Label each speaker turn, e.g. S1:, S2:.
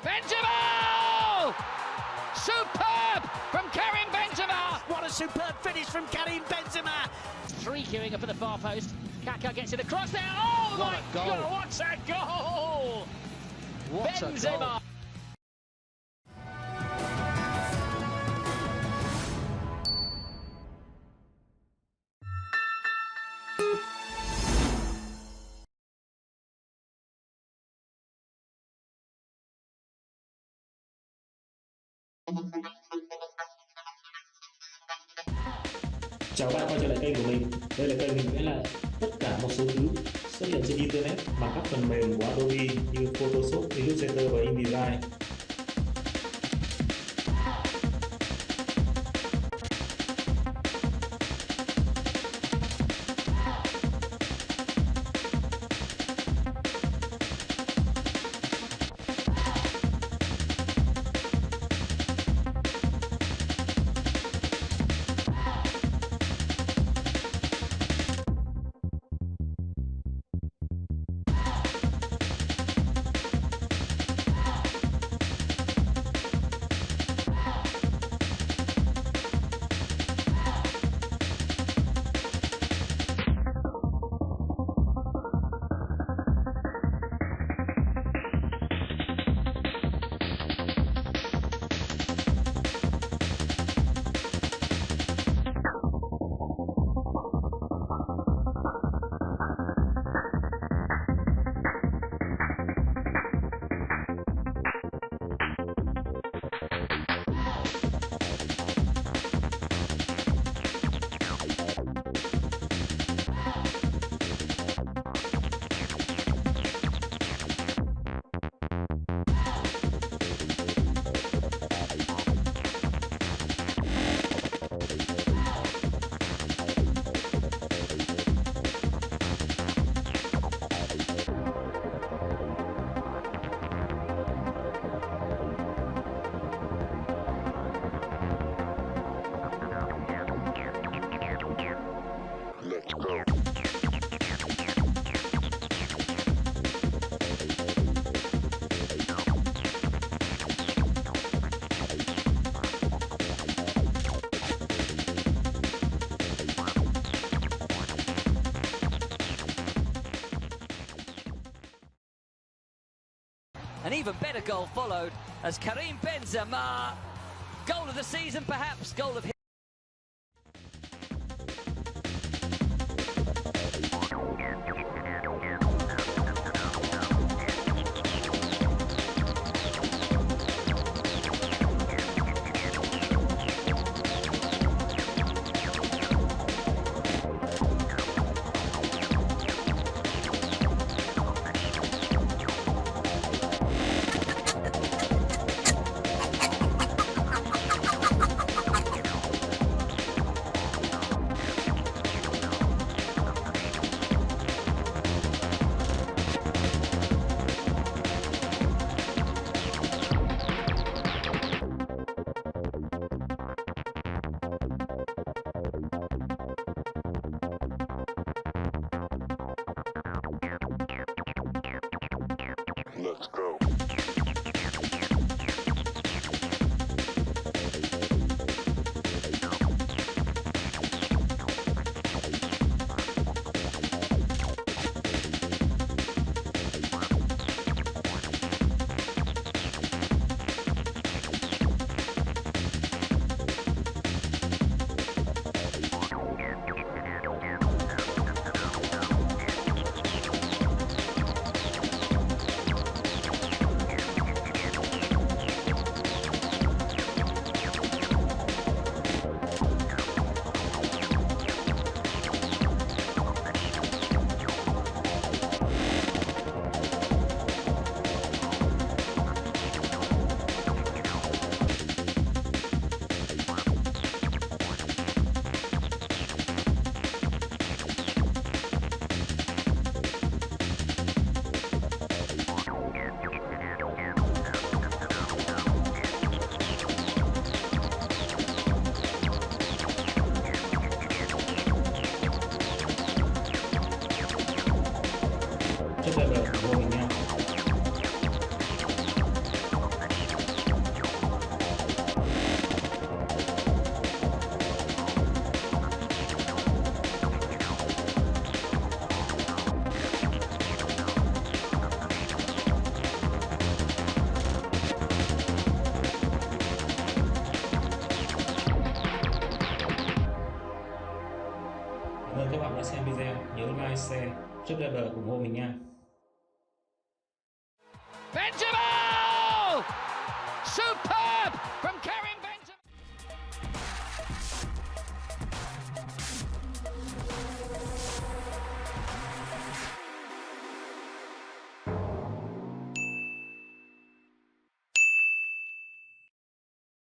S1: Benzema! Superb from Karim Benzema!
S2: What a superb finish from Karim Benzema!
S1: Three queuing up at the far post. Kaka gets it across there. Oh
S3: What
S1: my
S3: a goal.
S1: God! What a goal!
S3: What
S1: Benzema.
S3: a goal.
S4: Chào bạn quay trở lại kênh của mình. Đây là kênh mình vẽ lại tất cả một số thứ xuất hiện trên internet bằng các phần mềm của Adobe như Photoshop, Illustrator và InDesign.
S2: An even better goal followed as Karim Benzema, goal of the season perhaps, goal of
S5: Let's go.
S4: bạn đã xem video, nhớ like, share, subscribe ủng hộ mình nha.
S1: Benzema! Super!